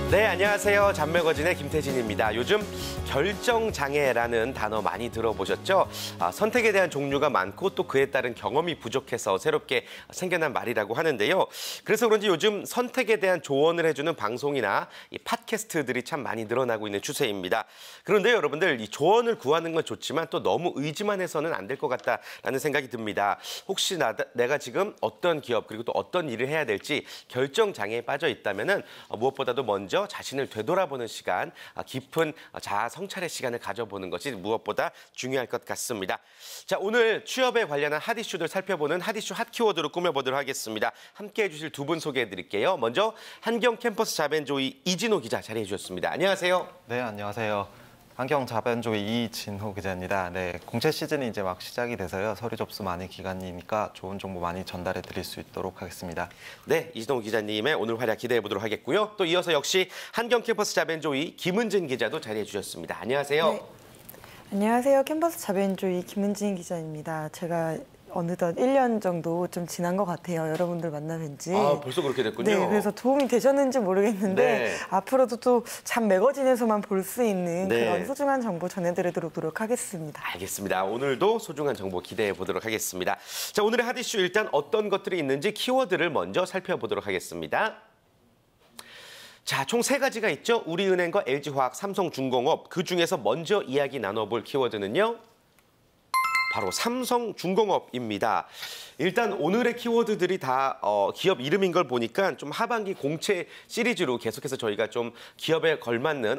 네, 안녕하세요. 잡매거진의 김태진입니다. 요즘 결정장애라는 단어 많이 들어보셨죠? 선택에 대한 종류가 많고 또 그에 따른 경험이 부족해서 새롭게 생겨난 말이라고 하는데요. 그래서 그런지 요즘 선택에 대한 조언을 해주는 방송이나 이 팟캐스트들이 참 많이 늘어나고 있는 추세입니다. 그런데 여러분들, 이 조언을 구하는 건 좋지만 또 너무 의지만 해서는 안 될 것 같다라는 생각이 듭니다. 혹시 내가 지금 어떤 기업 그리고 또 어떤 일을 해야 될지 결정장애에 빠져 있다면은 무엇보다도 먼저 자신을 되돌아보는 시간, 깊은 자아 성찰의 시간을 가져보는 것이 무엇보다 중요할 것 같습니다. 자, 오늘 취업에 관련한 핫 이슈들 살펴보는 핫 이슈 핫 키워드로 꾸며보도록 하겠습니다. 함께해 주실 두 분 소개해드릴게요. 먼저 한경 캠퍼스 자벤조이 이진호 기자 자리해 주셨습니다. 안녕하세요. 네, 안녕하세요. 한경 자벤조이 이진호 기자입니다. 네, 공채 시즌이 이제 막 시작이 돼서요. 서류 접수 많은 기간이니까 좋은 정보 많이 전달해 드릴 수 있도록 하겠습니다. 네, 이진호 기자님의 오늘 활약 기대해 보도록 하겠고요. 또 이어서 역시 한경 캠퍼스 자벤조이 김은진 기자도 자리해 주셨습니다. 안녕하세요. 네. 안녕하세요. 캠퍼스 자벤조이 김은진 기자입니다. 제가 어느덧 1년 정도 좀 지난 것 같아요. 여러분들 만나 뵌지. 벌써 그렇게 됐군요. 네, 그래서 도움이 되셨는지 모르겠는데 네. 앞으로도 또 잡매거진에서만 볼 수 있는 네. 그런 소중한 정보 전해드리도록 하겠습니다. 알겠습니다. 오늘도 소중한 정보 기대해 보도록 하겠습니다. 자, 오늘의 핫 이슈 일단 어떤 것들이 있는지 키워드를 먼저 살펴보도록 하겠습니다. 자, 총 3가지가 있죠. 우리은행과 LG화학, 삼성중공업. 그중에서 먼저 이야기 나눠볼 키워드는요. 바로 삼성중공업입니다. 일단 오늘의 키워드들이 다 기업 이름인 걸 보니까 좀 하반기 공채 시리즈로 계속해서 저희가 좀 기업에 걸맞는,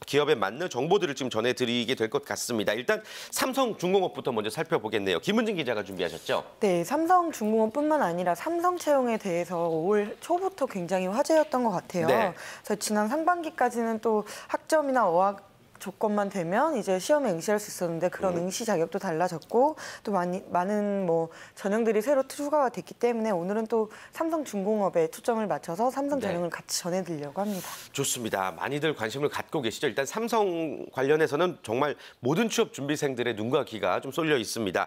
기업에 맞는 정보들을 좀 전해드리게 될 것 같습니다. 일단 삼성중공업부터 먼저 살펴보겠네요. 김은진 기자가 준비하셨죠? 네, 삼성중공업뿐만 아니라 삼성채용에 대해서 올 초부터 굉장히 화제였던 것 같아요. 네. 그래서 지난 상반기까지는 또 학점이나 어학 조건만 되면 이제 시험에 응시할 수 있었는데 그런 응시 자격도 달라졌고 또 많은 뭐 전형들이 새로 추가가 됐기 때문에 오늘은 또 삼성중공업에 초점을 맞춰서 삼성 전형을 같이 전해드리려고 합니다. 좋습니다. 많이들 관심을 갖고 계시죠. 일단 삼성 관련해서는 정말 모든 취업 준비생들의 눈과 귀가 좀 쏠려 있습니다.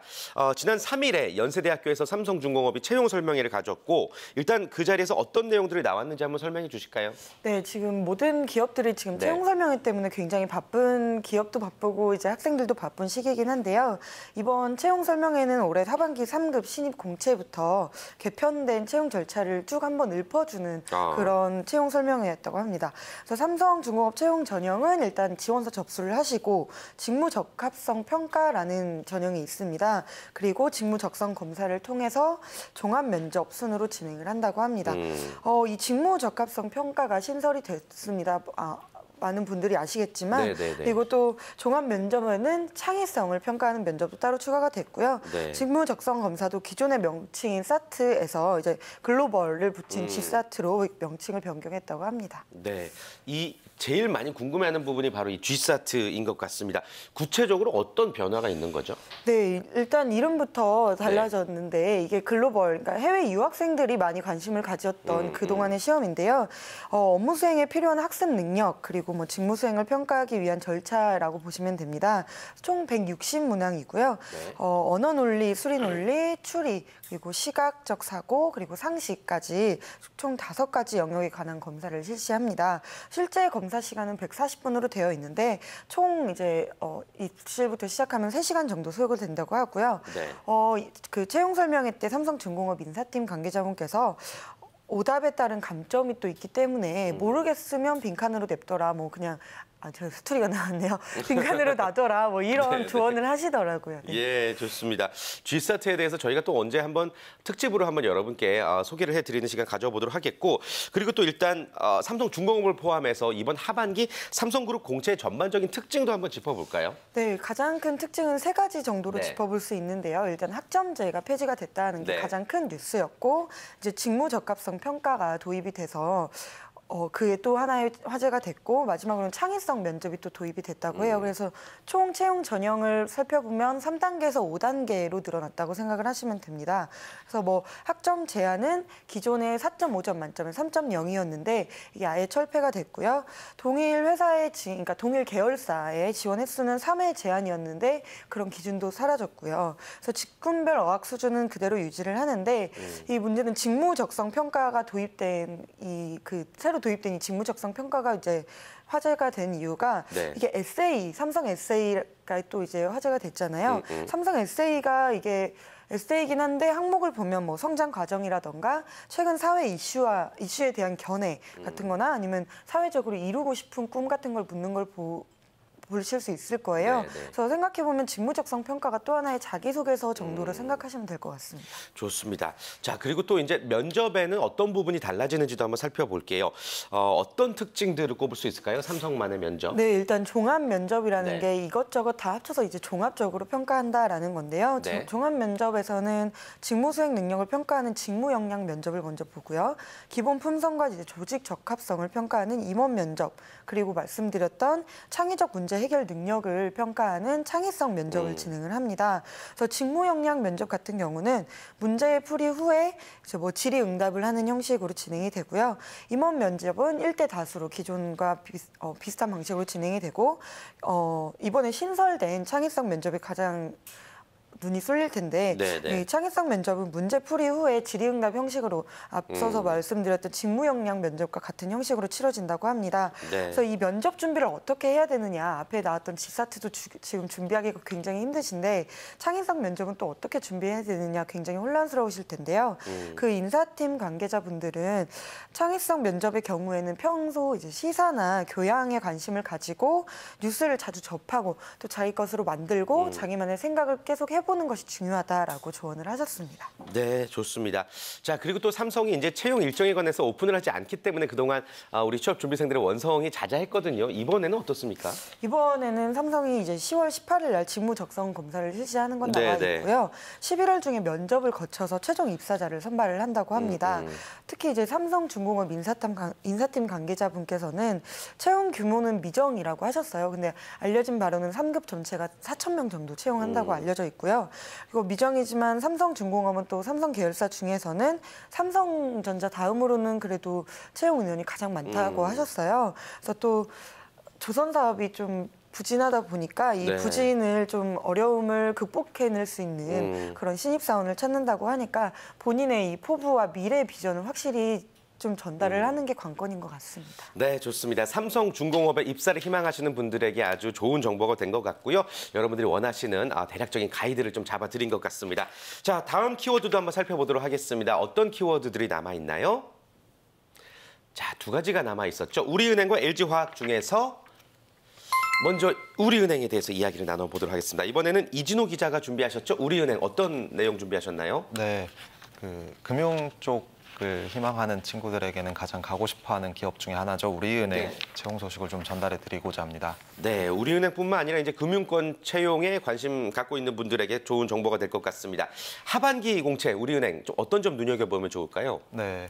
지난 3일에 연세대학교에서 삼성중공업이 채용 설명회를 가졌고 일단 그 자리에서 어떤 내용들이 나왔는지 한번 설명해 주실까요? 네, 지금 모든 기업들이 지금 채용 설명회 때문에 굉장히 바쁜 기업도 바쁘고 이제 학생들도 바쁜 시기이긴 한데요. 이번 채용 설명회는 올해 하반기 3급 신입 공채부터 개편된 채용 절차를 쭉 한번 읊어주는 그런 채용 설명회였다고 합니다. 그래서 삼성중공업 채용 전형은 일단 지원서 접수를 하시고 직무 적합성 평가라는 전형이 있습니다. 그리고 직무 적성 검사를 통해서 종합 면접 순으로 진행을 한다고 합니다. 이 직무 적합성 평가가 신설이 됐습니다. 많은 분들이 아시겠지만 네네네. 그리고 또 종합 면접에는 창의성을 평가하는 면접도 따로 추가가 됐고요. 네. 직무 적성 검사도 기존의 명칭인 사트에서 이제 글로벌을 붙인 G사트로 명칭을 변경했다고 합니다. 네, 제일 많이 궁금해하는 부분이 바로 이 G사트인 것 같습니다. 구체적으로 어떤 변화가 있는 거죠? 네, 일단 이름부터 달라졌는데 이게 글로벌, 그러니까 해외 유학생들이 많이 관심을 가졌던 그동안의 시험인데요. 업무 수행에 필요한 학습 능력 그리고 뭐 직무 수행을 평가하기 위한 절차라고 보시면 됩니다. 총 160문항이고요. 네. 언어 논리, 수리 논리, 추리, 그리고 시각적 사고, 그리고 상식까지 총 5가지 영역에 관한 검사를 실시합니다. 실제 검사 시간은 140분으로 되어 있는데 총 이제 입실부터 시작하면 3시간 정도 소요가 된다고 하고요. 네. 그 채용 설명회 때 삼성중공업 인사팀 관계자분께서 오답에 따른 감점이 또 있기 때문에 모르겠으면 빈칸으로 냅둬라. 뭐 그냥 저 스토리가 나왔네요. 빈칸으로 놔둬라. 뭐 이런 조언을 하시더라고요. 네. 예, 좋습니다. G사트에 대해서 저희가 또 언제 한번 특집으로 한번 여러분께 소개를 해드리는 시간 가져보도록 하겠고 그리고 또 일단 삼성중공업을 포함해서 이번 하반기 삼성그룹 공채의 전반적인 특징도 한번 짚어볼까요? 네, 가장 큰 특징은 3가지 정도로 네. 짚어볼 수 있는데요. 일단 학점제가 폐지가 됐다는 게 네. 가장 큰 뉴스였고 이제 직무 적합성 평가가 도입이 돼서 그게 또 하나의 화제가 됐고 마지막으로는 창의성 면접이 또 도입이 됐다고 해요. 그래서 총 채용 전형을 살펴보면 3단계에서 5단계로 늘어났다고 생각을 하시면 됩니다. 그래서 뭐 학점 제한은 기존에 4.5점 만점에 3.0이었는데 이게 아예 철폐가 됐고요. 동일 회사의 그러니까 동일 계열사의 지원 횟수는 3회 제한이었는데 그런 기준도 사라졌고요. 그래서 직군별 어학 수준은 그대로 유지를 하는데 이 문제는 직무 적성 평가가 도입된 이 그 새로 도입된 이 직무 적성 평가가 이제 화제가 된 이유가 네. 이게 에세이, 삼성 에세이가 또 이제 화제가 됐잖아요. 삼성 에세이가 이게 에세이긴 한데 항목을 보면 뭐 성장 과정이라던가 최근 사회 이슈에 대한 견해 같은 거나 아니면 사회적으로 이루고 싶은 꿈 같은 걸 묻는 걸 보실 수 있을 거예요. 네네. 그래서 생각해보면 직무적성 평가가 또 하나의 자기소개서 정도로 생각하시면 될 것 같습니다. 좋습니다. 자, 그리고 또 이제 면접에는 어떤 부분이 달라지는지도 한번 살펴볼게요. 어떤 특징들을 꼽을 수 있을까요? 삼성만의 면접. 네, 일단 종합 면접이라는 네. 게 이것저것 다 합쳐서 이제 종합적으로 평가한다라는 건데요. 네. 종합 면접에서는 직무 수행 능력을 평가하는 직무 역량 면접을 먼저 보고요. 기본 품성과 이제 조직 적합성을 평가하는 임원 면접, 그리고 말씀드렸던 창의적 문제 해결 능력을 평가하는 창의성 면접을 진행을 합니다. 그래서 직무 역량 면접 같은 경우는 문제 풀이 후에 이제 뭐 질의응답을 하는 형식으로 진행이 되고요. 임원 면접은 1대 다수로 기존과 비슷한 방식으로 진행이 되고 이번에 신설된 창의성 면접이 가장 눈이 쏠릴 텐데 네네. 이 창의성 면접은 문제 풀이 후에 질의응답 형식으로 앞서서 말씀드렸던 직무 역량 면접과 같은 형식으로 치러진다고 합니다. 네. 그래서 이 면접 준비를 어떻게 해야 되느냐, 앞에 나왔던 지사트도 지금 준비하기가 굉장히 힘드신데 창의성 면접은 또 어떻게 준비해야 되느냐 굉장히 혼란스러우실 텐데요. 그 인사팀 관계자분들은 창의성 면접의 경우에는 평소 이제 시사나 교양에 관심을 가지고 뉴스를 자주 접하고 또 자기 것으로 만들고 자기만의 생각을 계속 해보는 것이 중요하다라고 조언을 하셨습니다. 네, 좋습니다. 자, 그리고 또 삼성이 이제 채용 일정에 관해서 오픈을 하지 않기 때문에 그동안 우리 취업 준비생들의 원성이 자자했거든요. 이번에는 어떻습니까? 이번에는 삼성이 이제 10월 18일 날 직무 적성 검사를 실시하는 건 나와 네네. 있고요. 11월 중에 면접을 거쳐서 최종 입사자를 선발을 한다고 합니다. 특히 이제 삼성중공업 인사팀 관계자분께서는 채용 규모는 미정이라고 하셨어요. 근데 알려진 바로는 3급 전체가 4,000명 정도 채용한다고 알려져 있고요. 그리고 미정이지만 삼성중공업은 또 삼성 계열사 중에서는 삼성전자 다음으로는 그래도 채용 인원이 가장 많다고 하셨어요. 그래서 또 조선 사업이 좀 부진하다 보니까 이 네. 부진을 좀 어려움을 극복해낼 수 있는 그런 신입사원을 찾는다고 하니까 본인의 이 포부와 미래 비전을 확실히 좀 전달을 하는 게 관건인 것 같습니다. 네, 좋습니다. 삼성중공업에 입사를 희망하시는 분들에게 아주 좋은 정보가 된 것 같고요. 여러분들이 원하시는 대략적인 가이드를 좀 잡아드린 것 같습니다. 자, 다음 키워드도 한번 살펴보도록 하겠습니다. 어떤 키워드들이 남아있나요? 자, 두 가지가 남아있었죠. 우리은행과 LG화학 중에서 먼저 우리은행에 대해서 이야기를 나눠보도록 하겠습니다. 이번에는 이진호 기자가 준비하셨죠. 우리은행 어떤 내용 준비하셨나요? 네, 금융 쪽을 희망하는 친구들에게는 가장 가고 싶어하는 기업 중에 하나죠. 우리은행 네. 채용 소식을 좀 전달해드리고자 합니다. 네, 우리은행뿐만 아니라 이제 금융권 채용에 관심 갖고 있는 분들에게 좋은 정보가 될 것 같습니다. 하반기 공채 우리은행 좀 어떤 점 눈여겨보면 좋을까요? 네.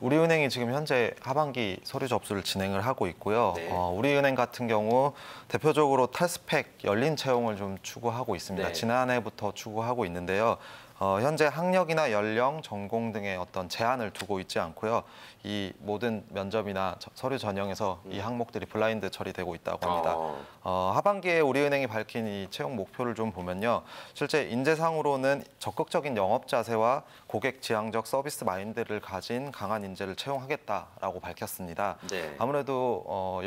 우리은행이 지금 현재 하반기 서류 접수를 진행을 하고 있고요. 네. 우리은행 같은 경우 대표적으로 탈스펙 열린 채용을 좀 추구하고 있습니다. 네. 지난해부터 추구하고 있는데요. 현재 학력이나 연령, 전공 등의 어떤 제한을 두고 있지 않고요. 이 모든 면접이나 서류 전형에서 이 항목들이 블라인드 처리되고 있다고 합니다. 하반기에 우리은행이 밝힌 이 채용 목표를 좀 보면요. 실제 인재상으로는 적극적인 영업 자세와 고객 지향적 서비스 마인드를 가진 강한 인재를 채용하겠다라고 밝혔습니다. 네. 아무래도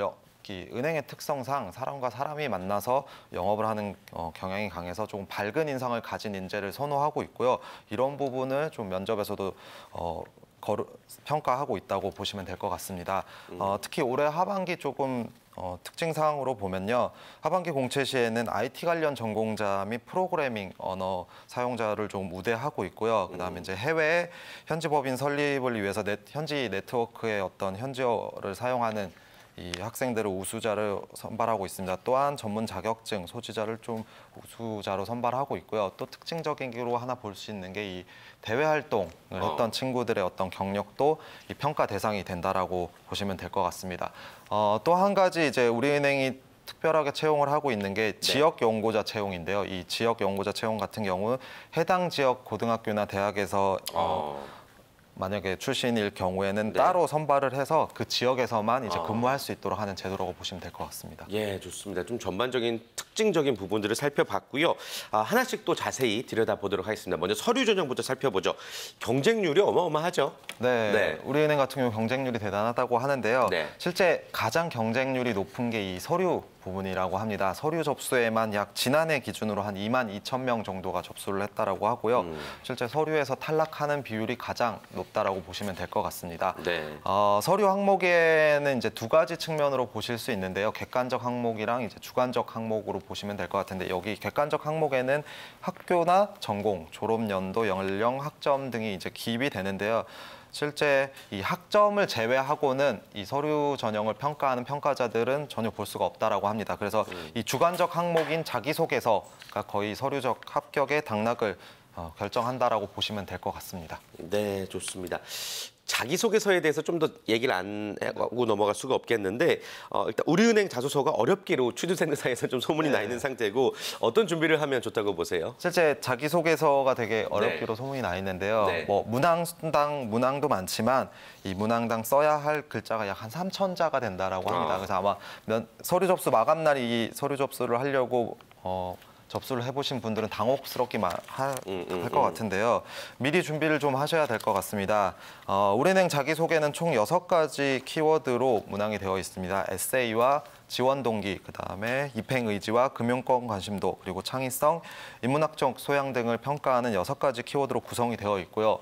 이 은행의 특성상 사람과 사람이 만나서 영업을 하는 경향이 강해서 조금 밝은 인상을 가진 인재를 선호하고 있고요. 이런 부분을 좀 면접에서도 평가하고 있다고 보시면 될 것 같습니다. 특히 올해 하반기 조금 특징사항으로 보면요. 하반기 공채 시에는 IT 관련 전공자 및 프로그래밍 언어 사용자를 좀 우대하고 있고요. 그다음에 이제 해외 현지 법인 설립을 위해서 현지 네트워크의 어떤 현지어를 사용하는 이 학생들을 우수자를 선발하고 있습니다. 또한 전문 자격증 소지자를 좀 우수자로 선발하고 있고요. 또 특징적인 기로 하나 볼 수 있는 게 이 대외 활동을 했던 친구들의 어떤 경력도 이 평가 대상이 된다라고 보시면 될 것 같습니다. 또 한 가지 이제 우리은행이 특별하게 채용을 하고 있는 게 지역 연구자 채용인데요. 이 지역 연구자 채용 같은 경우 해당 지역 고등학교나 대학에서 만약에 출신일 경우에는 네. 따로 선발을 해서 그 지역에서만 이제 근무할 수 있도록 하는 제도라고 보시면 될 것 같습니다. 예, 좋습니다. 좀 전반적인 특징적인 부분들을 살펴봤고요. 하나씩 또 자세히 들여다보도록 하겠습니다. 먼저 서류 전형부터 살펴보죠. 경쟁률이 어마어마하죠. 네, 네. 우리은행 같은 경우 경쟁률이 대단하다고 하는데요. 네. 실제 가장 경쟁률이 높은 게 이 서류 부분이라고 합니다. 서류 접수에만 약 지난해 기준으로 한 22,000명 정도가 접수를 했다라고 하고요. 실제 서류에서 탈락하는 비율이 가장 높다라고 보시면 될 것 같습니다. 네. 서류 항목에는 이제 두 가지 측면으로 보실 수 있는데요. 객관적 항목이랑 이제 주관적 항목으로 보시면 될 것 같은데 여기 객관적 항목에는 학교나 전공, 졸업 연도, 연령, 학점 등이 이제 기입이 되는데요. 실제 이 학점을 제외하고는 이 서류 전형을 평가하는 평가자들은 전혀 볼 수가 없다라고 합니다. 그래서 이 주관적 항목인 자기소개서가 거의 서류적 합격의 당락을 결정한다라고 보시면 될 것 같습니다. 네, 좋습니다. 자기소개서에 대해서 좀 더 얘기를 안 하고 넘어갈 수가 없겠는데 일단 우리은행 자소서가 어렵기로 취준생들 사이에서 좀 소문이 나 있는 상태고 어떤 준비를 하면 좋다고 보세요? 실제 자기소개서가 되게 어렵기로 소문이 나 있는데요. 네. 뭐 문항도 많지만 이 문항당 써야 할 글자가 약 한 3,000자가 된다라고 합니다. 그래서 아마 서류 접수 마감 날이 이 서류 접수를 하려고 접수를 해보신 분들은 당혹스럽기만 할 것 같은데요. 미리 준비를 좀 하셔야 될 것 같습니다. 우리은행 자기소개는 총 6가지 키워드로 문항이 되어 있습니다. 에세이와 지원 동기, 그다음에 입행 의지와 금융권 관심도, 그리고 창의성, 인문학적 소양 등을 평가하는 6가지 키워드로 구성이 되어 있고요.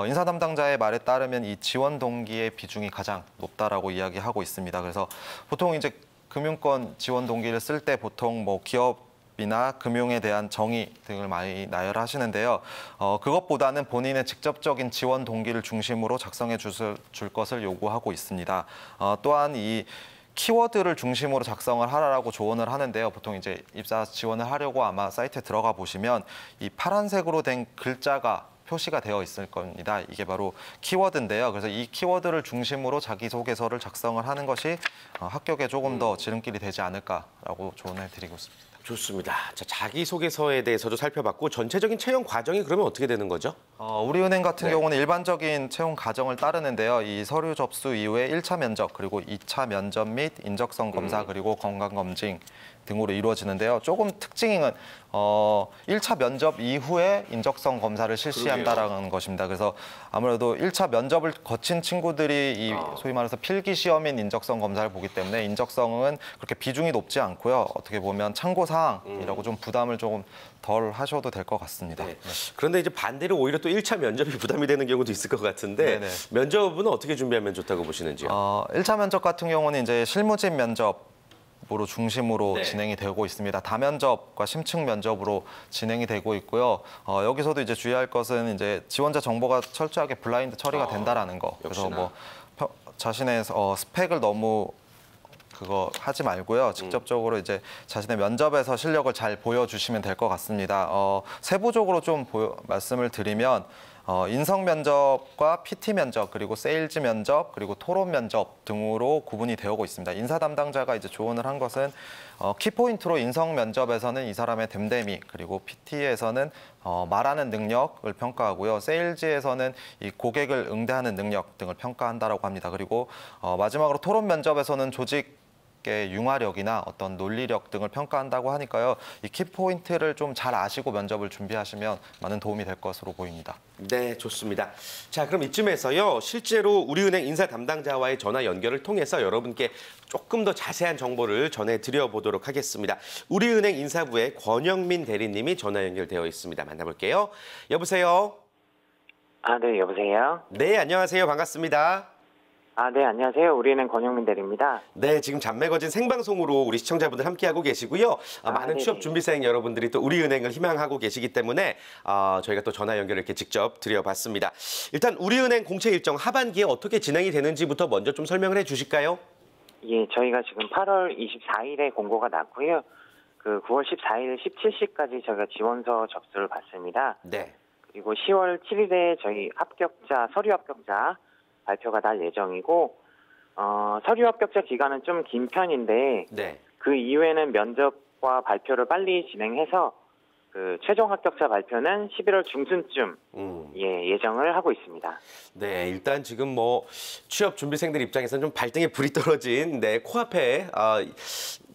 인사 담당자의 말에 따르면 이 지원 동기의 비중이 가장 높다라고 이야기하고 있습니다. 그래서 보통 이제 금융권 지원 동기를 쓸 때 보통 뭐 기업이나 금융에 대한 정의 등을 많이 나열하시는데요. 그것보다는 본인의 직접적인 지원 동기를 중심으로 작성해 줄 것을 요구하고 있습니다. 또한 이 키워드를 중심으로 작성을 하라고 조언을 하는데요. 보통 이제 입사 지원을 하려고 아마 사이트에 들어가 보시면 이 파란색으로 된 글자가 표시가 되어 있을 겁니다. 이게 바로 키워드인데요. 그래서 이 키워드를 중심으로 자기소개서를 작성을 하는 것이 합격에 조금 더 지름길이 되지 않을까라고 조언을 드리고 있습니다. 좋습니다. 자, 자기소개서에 대해서도 살펴봤고 전체적인 채용 과정이 그러면 어떻게 되는 거죠? 우리은행 같은 네. 경우는 일반적인 채용 과정을 따르는데요. 이 서류 접수 이후에 1차 면접, 그리고 2차 면접 및 인적성 검사, 그리고 건강검진 등으로 이루어지는데요. 조금 특징은 1차 면접 이후에 인적성 검사를 실시한다라는 것입니다. 그래서 아무래도 1차 면접을 거친 친구들이 이 소위 말해서 필기 시험인 인적성 검사를 보기 때문에 인적성은 그렇게 비중이 높지 않고요. 어떻게 보면 참고 사항이라고 좀 부담을 조금 덜 하셔도 될 것 같습니다. 네. 그런데 이제 반대로 오히려 또 1차 면접이 부담이 되는 경우도 있을 것 같은데 네네. 면접은 어떻게 준비하면 좋다고 보시는지요? 1차 면접 같은 경우는 이제 실무진 면접으로 중심으로 네. 진행이 되고 있습니다. 다면접과 심층 면접으로 진행이 되고 있고요. 여기서도 이제 주의할 것은 이제 지원자 정보가 철저하게 블라인드 처리가 된다라는 거. 그래서 역시나. 뭐 자신의 스펙을 너무 그거 하지 말고요. 직접적으로 이제 자신의 면접에서 실력을 잘 보여주시면 될 것 같습니다. 세부적으로 좀 말씀을 드리면 인성 면접과 PT 면접, 그리고 세일즈 면접, 그리고 토론 면접 등으로 구분이 되고 있습니다. 인사 담당자가 이제 조언을 한 것은 키포인트로 인성 면접에서는 이 사람의 됨됨이, 그리고 PT에서는 말하는 능력을 평가하고요. 세일즈에서는 이 고객을 응대하는 능력 등을 평가한다라고 합니다. 그리고 마지막으로 토론 면접에서는 조직 의 융화력이나 어떤 논리력 등을 평가한다고 하니까요. 이 키포인트를 좀 잘 아시고 면접을 준비하시면 많은 도움이 될 것으로 보입니다. 네, 좋습니다. 자, 그럼 이쯤에서요. 실제로 우리은행 인사 담당자와의 전화 연결을 통해서 여러분께 조금 더 자세한 정보를 전해드려 보도록 하겠습니다. 우리은행 인사부의 권영민 대리님이 전화 연결되어 있습니다. 만나볼게요. 여보세요? 네, 여보세요? 네, 안녕하세요. 반갑습니다. 네, 안녕하세요. 우리는 권영민 대리입니다. 네, 지금 잡매거진 생방송으로 우리 시청자분들 함께하고 계시고요. 많은 네네. 취업 준비생 여러분들이 또 우리은행을 희망하고 계시기 때문에 저희가 또 전화 연결을 이렇게 직접 드려봤습니다. 일단 우리은행 공채 일정 하반기에 어떻게 진행이 되는지부터 먼저 좀 설명을 해주실까요? 예, 저희가 지금 8월 24일에 공고가 났고요. 그 9월 14일 17시까지 저희가 지원서 접수를 받습니다. 네. 그리고 10월 7일에 저희 서류 합격자 발표가 날 예정이고, 서류 합격자 기간은 좀 긴 편인데, 네. 그 이후에는 면접과 발표를 빨리 진행해서 그 최종 합격자 발표는 11월 중순쯤 예정을 하고 있습니다. 네, 일단 지금 뭐 취업 준비생들 입장에서는 좀 발등에 불이 떨어진 코앞에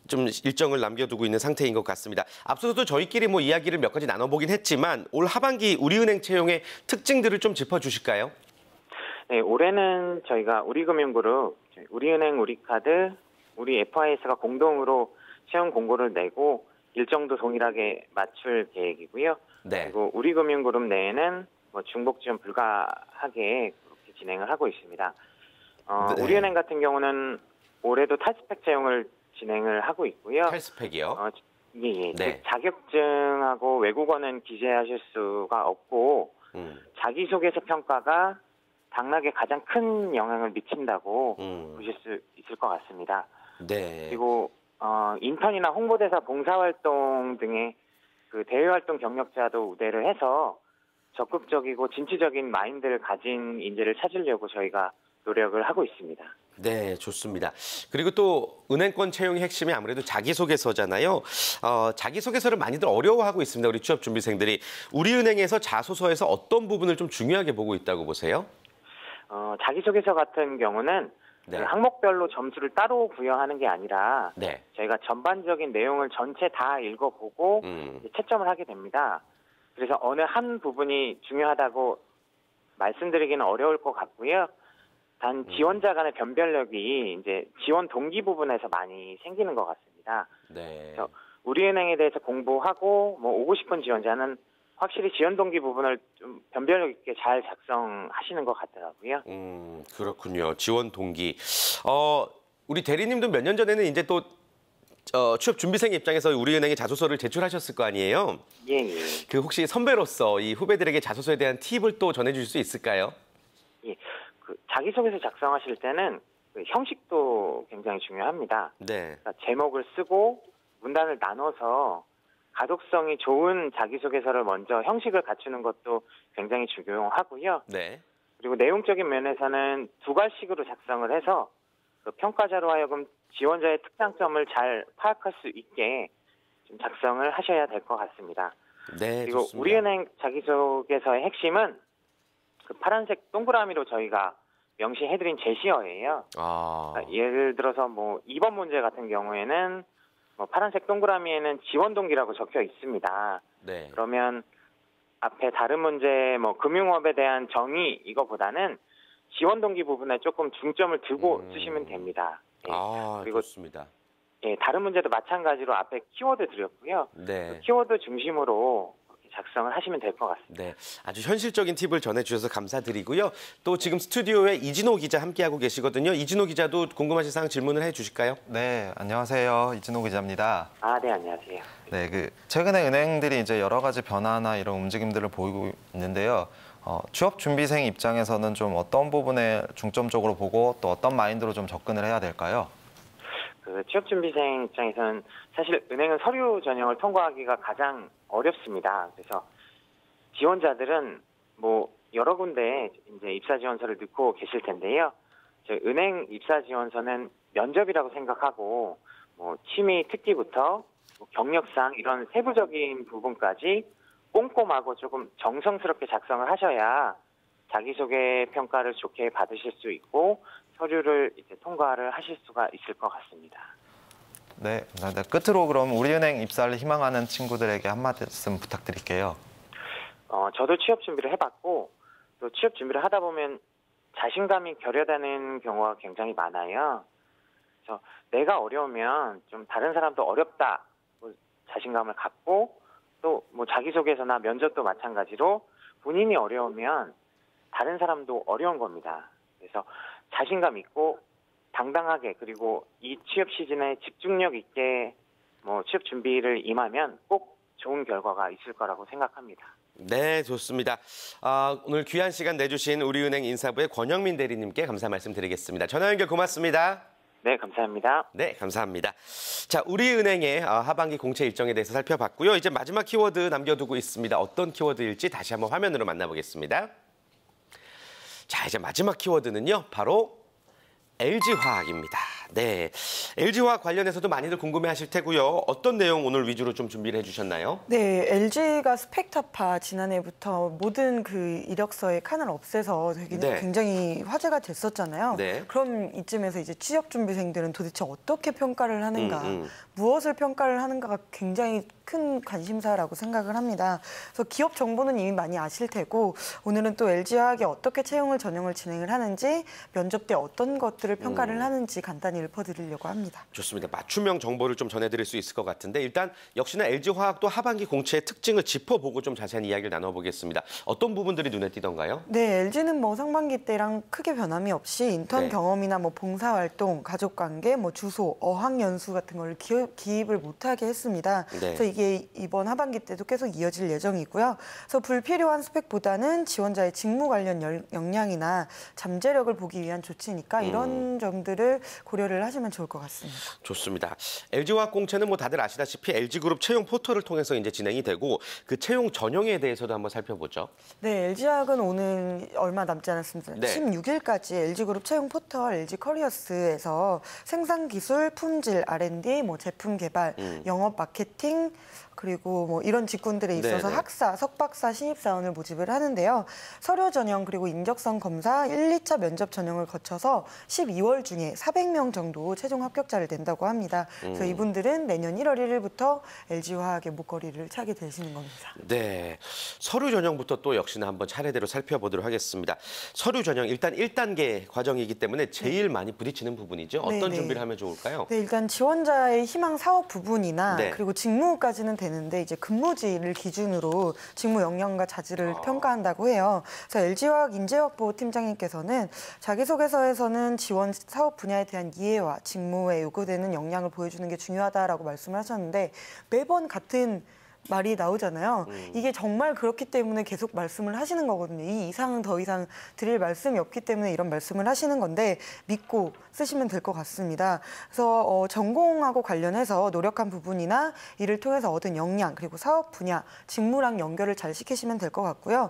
좀 일정을 남겨두고 있는 상태인 것 같습니다. 앞서서도 저희끼리 뭐 이야기를 몇 가지 나눠보긴 했지만 올 하반기 우리은행 채용의 특징들을 좀 짚어주실까요? 네, 올해는 저희가 우리금융그룹, 우리은행, 우리카드, 우리 FIS가 공동으로 채용 공고를 내고 일정도 동일하게 맞출 계획이고요. 네. 그리고 우리금융그룹 내에는 뭐 중복 지원 불가하게 그렇게 진행을 하고 있습니다. 네. 우리은행 같은 경우는 올해도 탈스펙 채용을 진행을 하고 있고요. 탈스펙이요? 예. 네. 그 자격증하고 외국어는 기재하실 수가 없고 자기소개서 평가가 당락에 가장 큰 영향을 미친다고 보실 수 있을 것 같습니다. 네. 그리고 인턴이나 홍보대사 봉사활동 등의 그 대외활동 경력자도 우대를 해서 적극적이고 진취적인 마인드를 가진 인재를 찾으려고 저희가 노력을 하고 있습니다. 네, 좋습니다. 그리고 또 은행권 채용의 핵심이 아무래도 자기소개서잖아요. 자기소개서를 많이들 어려워하고 있습니다. 우리 취업 준비생들이. 우리은행에서 자소서에서 어떤 부분을 좀 중요하게 보고 있다고 보세요? 자기소개서 같은 경우는 네. 그 항목별로 점수를 따로 부여하는 게 아니라 네. 저희가 전반적인 내용을 전체 다 읽어보고 이제 채점을 하게 됩니다. 그래서 어느 한 부분이 중요하다고 말씀드리기는 어려울 것 같고요. 단 지원자 간의 변별력이 이제 지원 동기 부분에서 많이 생기는 것 같습니다. 네. 그래서 우리은행에 대해서 공부하고 뭐 오고 싶은 지원자는 확실히 지원 동기 부분을 좀 변별력 있게 잘 작성하시는 것 같더라고요. 그렇군요. 지원 동기. 우리 대리님도 몇 년 전에는 이제 또 취업 준비생 입장에서 우리은행에 자소서를 제출하셨을 거 아니에요? 예. 그 혹시 선배로서 이 후배들에게 자소서에 대한 팁을 또 전해주실 수 있을까요? 예. 그 자기소개서 작성하실 때는 그 형식도 굉장히 중요합니다. 네. 그러니까 제목을 쓰고 문단을 나눠서 가독성이 좋은 자기소개서를 먼저 형식을 갖추는 것도 굉장히 중요하고요. 네. 그리고 내용적인 면에서는 두 가지식으로 작성을 해서 그 평가자로 하여금 지원자의 특장점을 잘 파악할 수 있게 좀 작성을 하셔야 될 것 같습니다. 네, 그리고 좋습니다. 우리은행 자기소개서의 핵심은 그 파란색 동그라미로 저희가 명시해드린 제시어예요. 그러니까 예를 들어서 뭐 2번 문제 같은 경우에는 뭐 파란색 동그라미에는 지원 동기라고 적혀 있습니다. 네. 그러면 앞에 다른 문제 뭐 금융업에 대한 정의 이거보다는 지원 동기 부분에 조금 중점을 두고 쓰시면 됩니다. 예. 그리고 좋습니다. 예, 다른 문제도 마찬가지로 앞에 키워드 드렸고요. 네. 그 키워드 중심으로 작성을 하시면 될 것 같습니다. 네, 아주 현실적인 팁을 전해주셔서 감사드리고요. 또 지금 스튜디오에 이진호 기자 함께하고 계시거든요. 이진호 기자도 궁금하신 사항 질문을 해주실까요? 네, 안녕하세요. 이진호 기자입니다. 네, 안녕하세요. 네, 최근에 은행들이 이제 여러 가지 변화나 이런 움직임들을 보이고 있는데요. 취업 준비생 입장에서는 좀 어떤 부분에 중점적으로 보고 또 어떤 마인드로 좀 접근을 해야 될까요? 그 취업 준비생 입장에서는 사실 은행은 서류 전형을 통과하기가 가장 어렵습니다. 그래서 지원자들은 뭐 여러 군데 이제 입사 지원서를 넣고 계실 텐데요. 저희 은행 입사 지원서는 면접이라고 생각하고 뭐 취미 특기부터 뭐 경력상 이런 세부적인 부분까지 꼼꼼하고 조금 정성스럽게 작성을 하셔야 자기소개 평가를 좋게 받으실 수 있고 서류를 이제 통과를 하실 수가 있을 것 같습니다. 네, 감사합니다. 끝으로 그럼 우리은행 입사를 희망하는 친구들에게 한 말씀 부탁드릴게요. 저도 취업 준비를 해봤고 또 취업 준비를 하다 보면 자신감이 결여되는 경우가 굉장히 많아요. 그래서 내가 어려우면 좀 다른 사람도 어렵다 자신감을 갖고 또 뭐 자기소개서나 면접도 마찬가지로 본인이 어려우면 다른 사람도 어려운 겁니다. 그래서 자신감 있고 당당하게 그리고 이 취업 시즌에 집중력 있게 뭐 취업 준비를 임하면 꼭 좋은 결과가 있을 거라고 생각합니다. 네, 좋습니다. 오늘 귀한 시간 내주신 우리은행 인사부의 권영민 대리님께 감사 말씀드리겠습니다. 전화 연결 고맙습니다. 네, 감사합니다. 네, 감사합니다. 자, 우리은행의 하반기 공채 일정에 대해서 살펴봤고요. 이제 마지막 키워드 남겨두고 있습니다. 어떤 키워드일지 다시 한번 화면으로 만나보겠습니다. 자, 이제 마지막 키워드는요. 바로 LG화학입니다. 네, LG화학 관련해서도 많이들 궁금해하실 테고요. 어떤 내용 오늘 위주로 좀 준비를 해주셨나요? 네, LG가 스펙타파 지난해부터 모든 그 이력서에 칸을 없애서 되게 네. 굉장히 화제가 됐었잖아요. 네. 그럼 이쯤에서 이제 취업 준비생들은 도대체 어떻게 평가를 하는가, 음. 무엇을 평가를 하는가가 굉장히 큰 관심사라고 생각을 합니다. 그래서 기업 정보는 이미 많이 아실 테고 오늘은 또 LG화학이 어떻게 채용을 전형을 진행을 하는지 면접 때 어떤 것들을 평가를 하는지 간단히 읊어드리려고 합니다. 좋습니다. 맞춤형 정보를 좀 전해드릴 수 있을 것 같은데 일단 역시나 LG화학도 하반기 공채의 특징을 짚어보고 좀 자세한 이야기를 나눠보겠습니다. 어떤 부분들이 눈에 띄던가요? 네, LG는 뭐 상반기 때랑 크게 변함이 없이 인턴 네. 경험이나 뭐 봉사활동, 가족관계, 뭐 주소, 어학연수 같은 걸 기입을 못하게 했습니다. 네. 그래서 이게 이번 하반기 때도 계속 이어질 예정이고요. 그래서 불필요한 스펙보다는 지원자의 직무 관련 역량이나 잠재력을 보기 위한 조치니까 이런 점들을 고려를 하시면 좋을 것 같습니다. 좋습니다. LG화학 공채는 뭐 다들 아시다시피 LG그룹 채용 포털을 통해서 이제 진행이 되고 그 채용 전형에 대해서도 한번 살펴보죠. 네, LG화학은 오늘 얼마 남지 않았습니다. 네. 16일까지 LG그룹 채용 포털 LG커리어스에서 생산기술, 품질, R&D, 뭐 제품 개발, 영업 마케팅, 그리고 뭐 이런 직군들에 있어서 네네. 학사, 석박사, 신입사원을 모집을 하는데요. 서류 전형 그리고 인적성 검사 1, 2차 면접 전형을 거쳐서 12월 중에 400명 정도 최종 합격자를 낸다고 합니다. 그래서 이분들은 내년 1월 1일부터 LG화학의 목걸이를 차게 되시는 겁니다. 네, 서류 전형부터 또 역시나 한번 차례대로 살펴보도록 하겠습니다. 서류 전형 일단 1단계 과정이기 때문에 제일 많이 부딪히는 부분이죠. 어떤 네네. 준비를 하면 좋을까요? 네, 일단 지원자의 희망 사업 부분이나 네. 그리고 직무까지는 되는데 이제 근무지를 기준으로 직무 역량과 자질을 평가한다고 해요. 그래서 LG화학 인재확보 팀장님께서는 자기소개서에서는 지원 사업 분야에 대한 이해와 직무에 요구되는 역량을 보여주는 게 중요하다라고 말씀을 하셨는데 매번 같은 말이 나오잖아요. 이게 정말 그렇기 때문에 계속 말씀을 하시는 거거든요. 이 이상은 더 이상 드릴 말씀이 없기 때문에 이런 말씀을 하시는 건데 믿고 쓰시면 될 것 같습니다. 그래서 전공하고 관련해서 노력한 부분이나 이를 통해서 얻은 역량 그리고 사업 분야, 직무랑 연결을 잘 시키시면 될 것 같고요.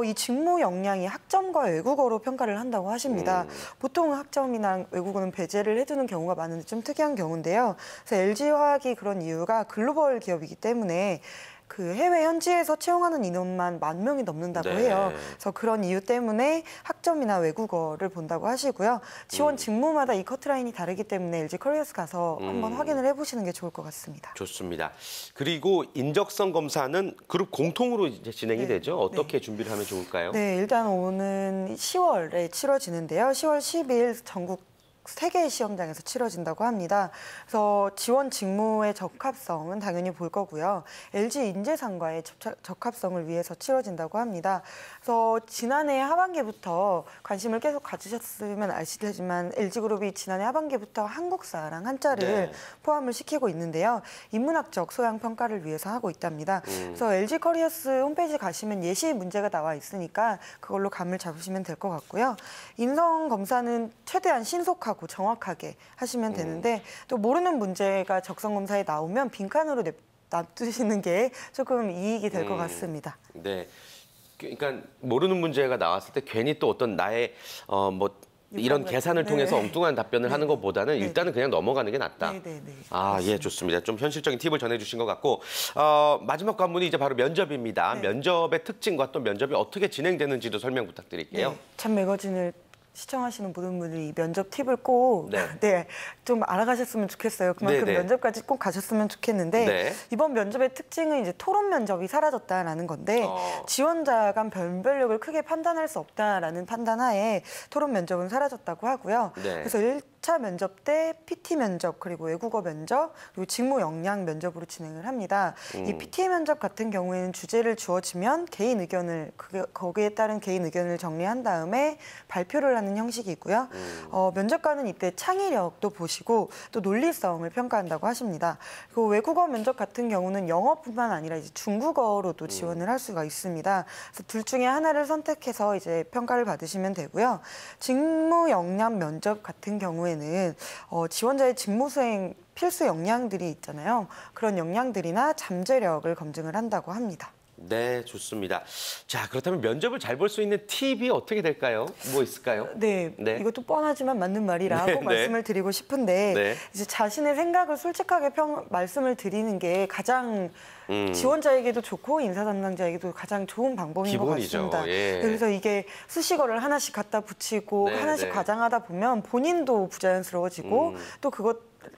이 직무 역량이 학점과 외국어로 평가를 한다고 하십니다. 보통 학점이나 외국어는 배제를 해두는 경우가 많은데 좀 특이한 경우인데요. 그래서 LG화학이 그런 이유가 글로벌 기업이기 때문에 그 해외 현지에서 채용하는 인원만 10,000명이 넘는다고 네. 해요. 그래서 그런 이유 때문에 학점이나 외국어를 본다고 하시고요. 지원 직무마다 이 커트라인이 다르기 때문에 LG 커리어스 가서 한번 확인을 해보시는 게 좋을 것 같습니다. 좋습니다. 그리고 인적성 검사는 그룹 공통으로 이제 진행이 네. 되죠. 어떻게 준비를 하면 좋을까요? 네, 일단 오는 10월에 치러지는데요. 10월 10일 전국 3개의 시험장에서 치러진다고 합니다. 그래서 지원 직무의 적합성은 당연히 볼 거고요. LG 인재상과의 적합성을 위해서 치러진다고 합니다. 그래서 지난해 하반기부터 관심을 계속 가지셨으면 아시겠지만 LG그룹이 지난해 하반기부터 한국사랑 한자를 네. 포함을 시키고 있는데요. 인문학적 소양 평가를 위해서 하고 있답니다. 그래서 LG 커리어스 홈페이지 가시면 예시 문제가 나와 있으니까 그걸로 감을 잡으시면 될 것 같고요. 인성 검사는 최대한 신속하고 정확하게 하시면 되는데 또 모르는 문제가 적성 검사에 나오면 빈칸으로 놔두시는 게 조금 이익이 될 것 같습니다. 네. 그러니까 모르는 문제가 나왔을 때 괜히 또 어떤 나의 뭐 이런 계산을 네. 통해서 엉뚱한 답변을 하는 것보다는 일단은 그냥 넘어가는 게 낫다. 네. 아, 예, 좋습니다. 좀 현실적인 팁을 전해주신 것 같고 마지막 관문이 이제 바로 면접입니다. 네. 면접의 특징과 또 면접이 어떻게 진행되는지도 설명 부탁드릴게요. 네, 참 매거진을 시청하시는 모든 분들이 이 면접 팁을 꼭 네. 좀 알아가셨으면 좋겠어요. 그만큼 네. 면접까지 꼭 가셨으면 좋겠는데 네. 이번 면접의 특징은 이제 토론 면접이 사라졌다라는 건데 지원자 간 변별력을 크게 판단할 수 없다라는 판단하에 토론 면접은 사라졌다고 하고요. 네. 그래서 1차 면접 때 PT 면접 그리고 외국어 면접 그리고 직무 역량 면접으로 진행을 합니다. 이 PT 면접 같은 경우에는 주제를 주어지면 개인 의견을 거기에 따른 개인 의견을 정리한 다음에 발표를 하는 형식이고요. 면접관은 이때 창의력도 보시고 또 논리성을 평가한다고 하십니다. 그리고 외국어 면접 같은 경우는 영어뿐만 아니라 이제 중국어로도 지원을 할 수가 있습니다. 그래서 둘 중에 하나를 선택해서 이제 평가를 받으시면 되고요. 직무 역량 면접 같은 경우에는 지원자의 직무 수행 필수 역량들이 있잖아요. 그런 역량들이나 잠재력을 검증을 한다고 합니다. 네, 좋습니다. 자, 그렇다면 면접을 잘 볼 수 있는 팁이 어떻게 될까요? 뭐 있을까요? 네, 네. 이것도 뻔하지만 맞는 말이라 네, 꼭 말씀을 드리고 싶은데 네. 이제 자신의 생각을 솔직하게 말씀을 드리는 게 가장 지원자에게도 좋고 인사 담당자에게도 가장 좋은 방법인 기본이죠. 것 같습니다. 예. 그래서 이게 수식어를 하나씩 갖다 붙이고 네, 하나씩 네. 과장하다 보면 본인도 부자연스러워지고 또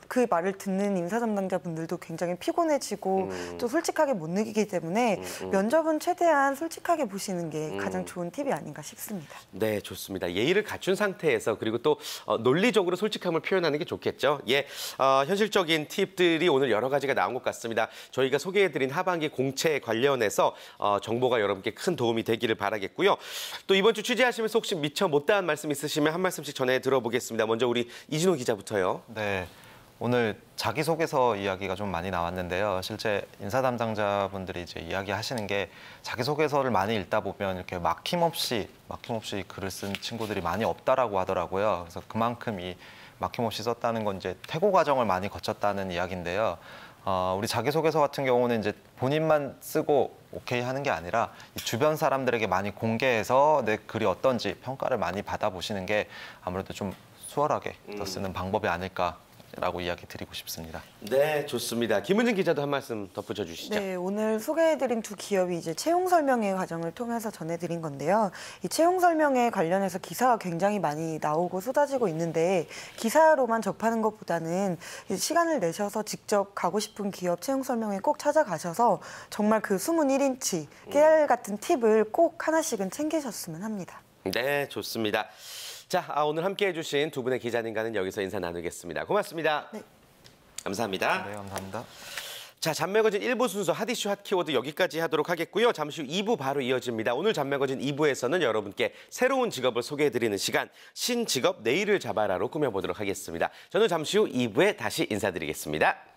그 말을 듣는 인사 담당자분들도 굉장히 피곤해지고 또 솔직하게 못 느끼기 때문에 면접은 최대한 솔직하게 보시는 게 가장 좋은 팁이 아닌가 싶습니다. 네, 좋습니다. 예의를 갖춘 상태에서 그리고 또 논리적으로 솔직함을 표현하는 게 좋겠죠. 예, 현실적인 팁들이 오늘 여러 가지가 나온 것 같습니다. 저희가 소개해드린 하반기 공채 관련해서 정보가 여러분께 큰 도움이 되기를 바라겠고요. 또 이번 주 취재하시면서 혹시 미처 못다한 말씀 있으시면 한 말씀씩 전해 들어보겠습니다. 먼저 우리 이진호 기자부터요. 네. 오늘 자기소개서 이야기가 좀 많이 나왔는데요. 실제 인사 담당자분들이 이제 이야기하시는 게 자기소개서를 많이 읽다 보면 이렇게 막힘없이 글을 쓴 친구들이 많이 없다라고 하더라고요. 그래서 그만큼 이 막힘없이 썼다는 건 이제 퇴고 과정을 많이 거쳤다는 이야기인데요. 우리 자기소개서 같은 경우는 이제 본인만 쓰고 오케이 하는 게 아니라 이 주변 사람들에게 많이 공개해서 내 글이 어떤지 평가를 많이 받아보시는 게 아무래도 좀 수월하게 더 쓰는 방법이 아닐까라고 이야기 드리고 싶습니다. 네, 좋습니다. 김은진 기자도 한 말씀 덧붙여 주시죠. 네, 오늘 소개해드린 두 기업이 이제 채용 설명회 과정을 통해서 전해드린 건데요. 이 채용 설명회 관련해서 기사가 굉장히 많이 나오고 쏟아지고 있는데 기사로만 접하는 것보다는 시간을 내셔서 직접 가고 싶은 기업 채용 설명회 꼭 찾아가셔서 정말 그 숨은 1인치 깨알 같은 팁을 꼭 하나씩은 챙기셨으면 합니다. 네, 좋습니다. 자, 오늘 함께해 주신 두 분의 기자님과는 여기서 인사 나누겠습니다. 고맙습니다. 네. 감사합니다. 네, 감사합니다. 자, 잡매거진 1부 순서 핫이슈 핫키워드 여기까지 하도록 하겠고요. 잠시 후 2부 바로 이어집니다. 오늘 잡매거진 2부에서는 여러분께 새로운 직업을 소개해드리는 시간 신직업 내일을 잡아라로 꾸며보도록 하겠습니다. 저는 잠시 후 2부에 다시 인사드리겠습니다.